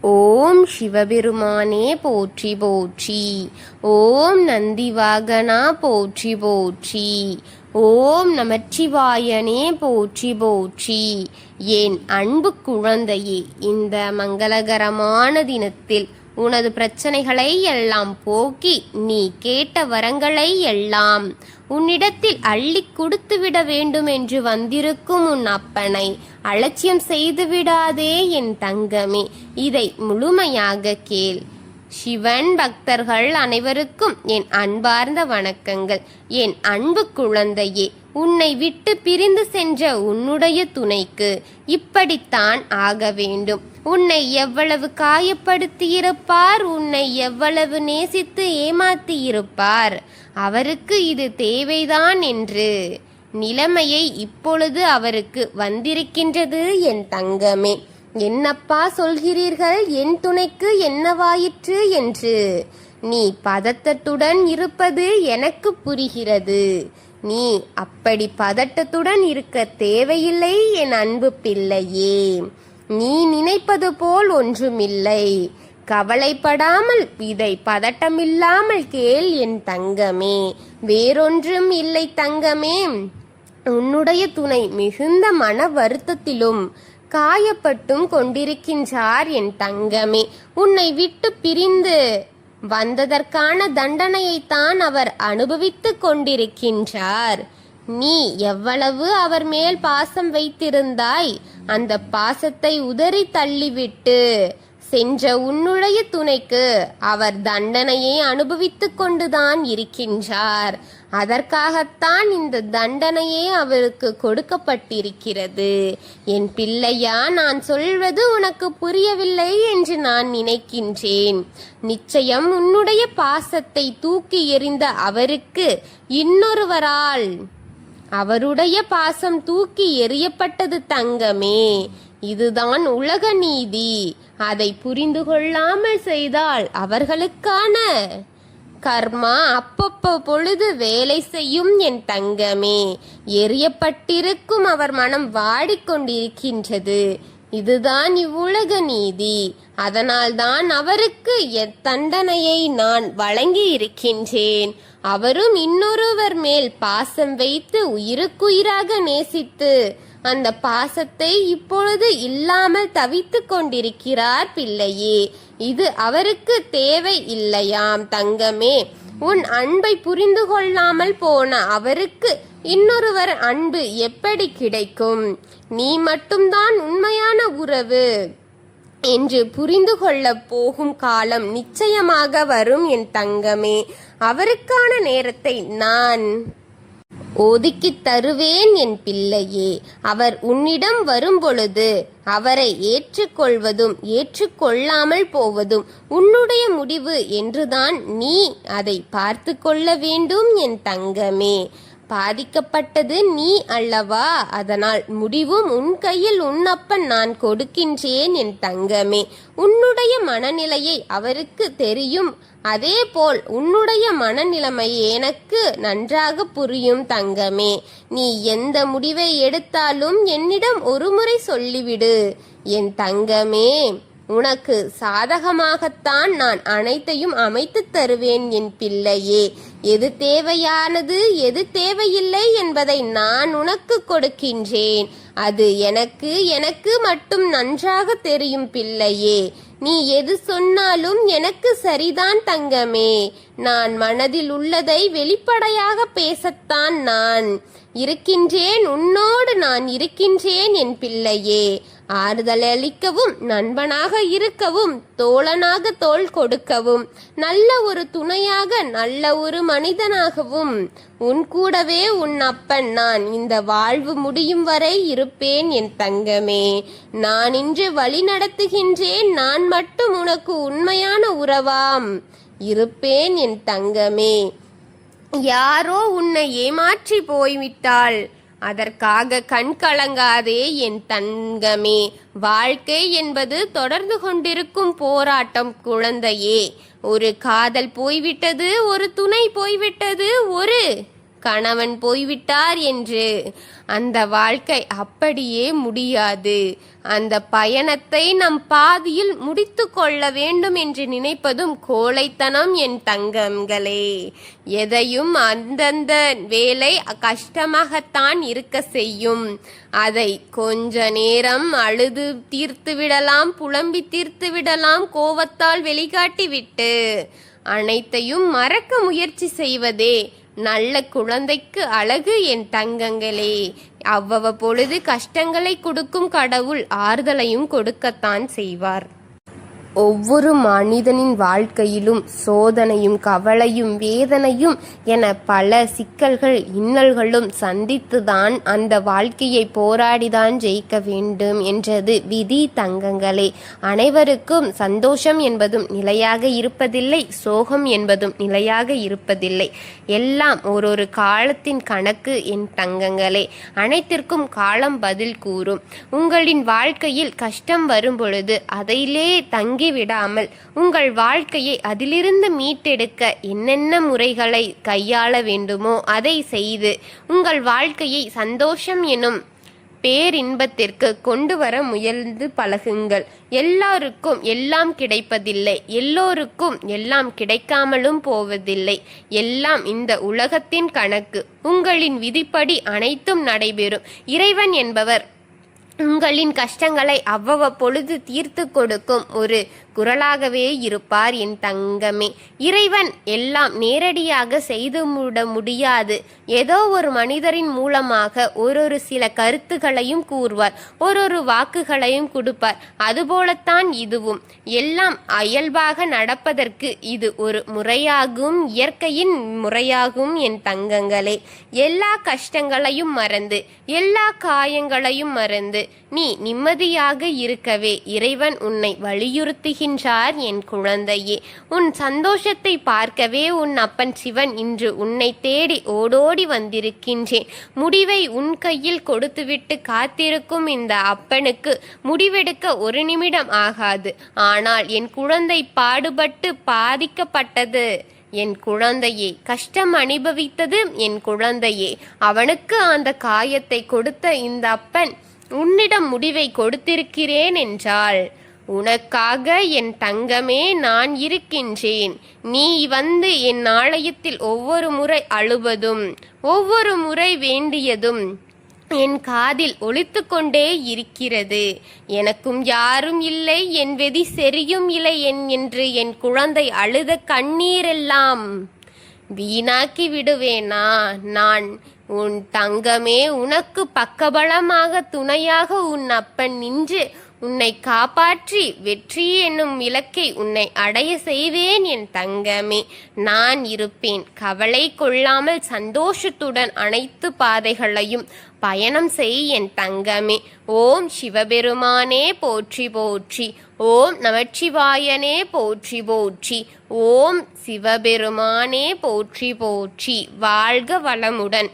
ஓம் சிவபெருமானே போற்றி போற்றி. ஓம் நந்திவாகனா போற்றி போற்றி. ஓம் நமச்சிவாயனே போற்றி போற்றி. என் அன்பு குழந்தையே, இந்த மங்களகரமான தினத்தில் உனது பிரச்சனைகளை எல்லாம் போக்கி நீ கேட்ட வரங்களை எல்லாம் உன்னிடத்தில் அள்ளி கொடுத்துவிட வேண்டும் என்று வந்திருக்கும் உன் அப்பனை அலட்சியம் செய்து விடாதே என் தங்கமே. இதை முழுமையாக கேள். சிவன் பக்தர்கள் அனைவருக்கும் என் அன்பார்ந்த வணக்கங்கள். என் அன்பு குழந்தையே, உன்னை விட்டு பிரிந்து சென்ற உன்னுடைய துணைக்கு இப்படித்தான் ஆக வேண்டும். உன்னை எவ்வளவு காயப்படுத்தியிருப்பார், உன்னை எவ்வளவு நேசித்து ஏமாத்தியிருப்பார். அவருக்கு இது தேவைதான் என்று நிலைமையை இப்பொழுது அவருக்கு வந்திருக்கின்றது என் தங்கமே. என்னப்பா சொல்கிறீர்கள், என் துணைக்கு என்னவாயிற்று என்று நீ பதட்டத்துடன் இருப்பது எனக்கு புரிகிறது. நீ அப்படி பதட்டத்துடன் இருக்க தேவையில்லை என் அன்பு பிள்ளையே. நீ நினைப்பது போல் ஒன்றுமில்லை. கவலைப்படாமல் இதை பதட்டமில்லாமல் கேள் என் தங்கமே. வேறொன்றும் இல்லை தங்கமே. உன்னுடைய துணை மிகுந்த மன வருத்தத்திலும் காயப்பட்டும் கொண்டிருக்கின்றார் என் தங்கமே. உன்னை விட்டு பிரிந்து வந்ததற்கான தண்டனையைத்தான் அவர் அனுபவித்துக் கொண்டிருக்கின்றார். நீ எவ்வளவு அவர் மேல் பாசம் வைத்திருந்தாய், அந்த பாசத்தை உதறி தள்ளிவிட்டு சென்ற உன்னுடைய துணைக்கு அவர் தண்டனையை அனுபவித்துக் கொண்டுதான் இருக்கின்றார். அதற்காகத்தான் இந்த தண்டனையே அவருக்கு கொடுக்கப்பட்டிருக்கிறது. என் பிள்ளையா, நான் சொல்வது உனக்கு புரியவில்லை என்று நான் நினைக்கின்றேன். நிச்சயம் உன்னுடைய பாசத்தை தூக்கி எறிந்த அவருக்கு இன்னொருவரால் அவருடைய பாசம் தூக்கி எறியப்பட்டது தங்கமே. இதுதான் உலக நீதி. அதை புரிந்து கொள்ளாமல் செய்தால் அவர்களுக்கான கர்மா அப்பப்போ பொழுது வேலை செய்யும் என் தங்கமே. எரியப்பட்டிருக்கும் அவர் மனம் வாடிக்கொண்டிருக்கின்றது. இதுதான் இவ்வுலக நீதி. அதனால்தான் அவருக்கு தண்டனையை நான் வழங்கி இருக்கின்றேன். அவரும் இன்னொருவர் மேல் பாசம் வைத்து உயிருக்குயிராக நேசித்து அந்த பாசத்தை இப்பொழுது இல்லாமல் தவித்து கொண்டிருக்கிறார் பிள்ளையே. இது அவருக்கு தேவை இல்லையாம் தங்கமே. உன் அன்பை புரிந்து கொள்ளாமல் போன அவருக்கு இன்னொருவர் அன்பு எப்படி கிடைக்கும்? நீ மட்டும்தான் உண்மையான உறவு என்று புரிந்து கொள்ள போகும் காலம் நிச்சயமாக வரும் என் தங்கமே. அவருக்கான நேரத்தை நான் ஒதுக்கி தருவேன் என் பிள்ளையே. அவர் உன்னிடம் வரும்பொழுது அவரை ஏற்றுக்கொள்வதும் ஏற்றுக்கொள்ளாமல் போவதும் உன்னுடைய முடிவு என்றுதான் நீ அதை பார்த்து கொள்ள வேண்டும் என் தங்கமே. பாதிக்கப்பட்டது நீ அல்லவா? அதனால் முடிவும் உன் கையில் உன்னப்பன் நான் கொடுக்கின்றேன் என் தங்கமே. உன்னுடைய மனநிலையை அவருக்கு தெரியும். அதே போல் உன்னுடைய மனநிலைமை எனக்கு நன்றாக புரியும் தங்கமே. நீ எந்த முடிவை எடுத்தாலும் என்னிடம் ஒருமுறை சொல்லிவிடு என் தங்கமே. உனக்கு சாதகமாகத்தான் நான் அனைத்தையும் அமைத்து தருவேன் என் பிள்ளையே. எது தேவையானது எது தேவையில்லை என்பதை நான் உனக்கு கொடுக்கின்றேன். அது எனக்கு மட்டும் நன்றாக தெரியும் பிள்ளையே. நீ எது சொன்னாலும் எனக்கு சரிதான் தங்கமே. நான் மனதில் உள்ளதை வெளிப்படையாக பேசத்தான் நான் இருக்கின்றேன். உன்னோடு நான் இருக்கின்றேன் என் பிள்ளையே. ஆறுதல் அளிக்கவும், நண்பனாக இருக்கவும், தோழனாக தோள் கொடுக்கவும், நல்ல ஒரு துணையாக நல்ல ஒரு மனிதனாகவும் உன் கூடவே உன் அப்பன் நான் இந்த வாழ்வு முடியும் வரை இருப்பேன் என் தங்கமே. நான் இன்று வழி நடத்துகின்றேன். நான் மட்டும் உனக்கு உண்மையான உறவாம் இருப்பேன் என் தங்கமே. யாரோ உன்னை ஏமாற்றி போய்விட்டாள், அதற்காக கண் கலங்காதே என் தங்கமே. வாழ்க்கை என்பது தொடர்ந்து கொண்டிருக்கும் போராட்டம் குழந்தையே. ஒரு காதல் போய்விட்டது, ஒரு துணை போய்விட்டது, ஒரு கணவன் போய்விட்டார் என்று. அந்த வாழ்க்கை அப்படியே முடியாது. அந்த பயணத்தை நம் பாதியில் முடித்து கொள்ள வேண்டும் என்று நினைப்பதும் கோழைத்தனம் என் தங்கங்களே. எதையும் அந்தந்த வேலை கஷ்டமாகத்தான் இருக்க செய்யும். அதை கொஞ்ச நேரம் அழுது தீர்த்து விடலாம், புலம்பி தீர்த்து விடலாம், கோவத்தால் வெளிக்காட்டி விட்டு அனைத்தையும் மறக்க முயற்சி செய்வதே நல்ல குழந்தைக்கு அழகு என் தங்கங்களே. அவ்வப்பொழுது கஷ்டங்களை கொடுக்கும் கடவுள் ஆறுதலையும் கொடுக்கத்தான் செய்வார். ஒவ்வொரு மனிதனின் வாழ்க்கையிலும் சோதனையும் கவலையும் வேதனையும் என பல சிக்கல்கள் இன்னல்களும் சந்தித்துதான் அந்த வாழ்க்கையை போராடிதான் ஜெயிக்க வேண்டும் என்றது விதி தங்கங்களே. அனைவருக்கும் சந்தோஷம் என்பதும் நிலையாக இருப்பதில்லை, சோகம் என்பதும் நிலையாக இருப்பதில்லை. எல்லாம் ஒரு காலத்தின் கணக்கு என் தங்கங்களே. அனைத்திற்கும் காலம் பதில் கூறும். உங்களின் வாழ்க்கையில் கஷ்டம் வரும் பொழுது அதையிலே தங்கி விடாமல் உங்கள் வாழ்க்கையை அதிலிருந்து மீட்டெடுக்க என்னென்ன முறைகளை கையாள வேண்டுமோ அதை செய்து உங்கள் வாழ்க்கையை சந்தோஷம் எனும் பேரின்பத்திற்கு கொண்டு வர முயன்று பழகுங்கள். எல்லாருக்கும் எல்லாம் கிடைப்பதில்லை, எல்லோருக்கும் எல்லாம் கிடைக்காமலும் போவதில்லை. எல்லாம் இந்த உலகத்தின் கணக்கு. உங்களின் விதிப்படி அனைத்தும் நடைபெறும். இறைவன் என்பவர் உங்களின் கஷ்டங்களை அவ்வப்பொழுது தீர்த்து கொடுக்கும் ஒரு குரலாகவே இருப்பார் என் தங்கமே. இறைவன் எல்லாம் நேரடியாக செய்து முடியாது. ஏதோ ஒரு மனிதரின் மூலமாக ஒரு சில கருத்துகளையும் கூறுவார், ஒரு வாக்குகளையும் கொடுப்பார். அதுபோலத்தான் இதுவும். எல்லாம் இயல்பாக நடப்பதற்கு இது ஒரு முறையாகும், இயற்கையின் முறையாகும் என் தங்கங்களே. எல்லா கஷ்டங்களையும் மறந்து, எல்லா காயங்களையும் மறந்து நீ நிம்மதியாக இருக்கவே இறைவன் உன்னை வலியுறுத்துகின்றார் என் குழந்தையே. உன் சந்தோஷத்தை பார்க்கவே உன் அப்பன் சிவன் இன்று உன்னை தேடி ஓடோடி வந்திருக்கின்றேன். முடிவை உன் கையில் கொடுத்துவிட்டு காத்திருக்கும் இந்த அப்பனுக்கு முடிவெடுக்க ஒரு நிமிடம் ஆகாது. ஆனால் என் குழந்தை பாடுபட்டு பாதிக்கப்பட்டது என் குழந்தையே, கஷ்டம் அனுபவித்தது என் குழந்தையே. அவனுக்கு அந்த காயத்தை கொடுத்த இந்த அப்பன் உன்னிடம் முடிவை கொடுத்திருக்கிறேன் என்றால் உனக்காக என் தங்கமே நான் இருக்கின்றேன். நீ வந்து என் ஆலயத்தில் ஒவ்வொரு முறை அழுவதும் ஒவ்வொரு முறை வேண்டியதும் என் காதில் ஒலித்து கொண்டே இருக்கிறது. எனக்கும் யாரும் இல்லை, என் வெதி சரியும் இல்லை என்று என் குழந்தை அழுத கண்ணீரெல்லாம் வீணாக்கி விடுவேனா நான்? உன் தங்கமே, உனக்கு பக்கபலமாக துணையாக உன் அப்பன் நின்று உன்னை காப்பாற்றி வெற்றி என்னும் இலக்கை உன்னை அடைய செய்வேன் என் தங்கமே. நான் இருப்பேன். கவலை கொள்ளாமல் சந்தோஷத்துடன் அனைத்து பாதைகளையும் பயணம் செய் என் தங்கமே. ஓம் சிவபெருமானே போற்றி போற்றி. ஓம் நமச்சிவாயனே போற்றி போற்றி. ஓம் சிவபெருமானே போற்றி போற்றி. வாழ்க வளமுடன்.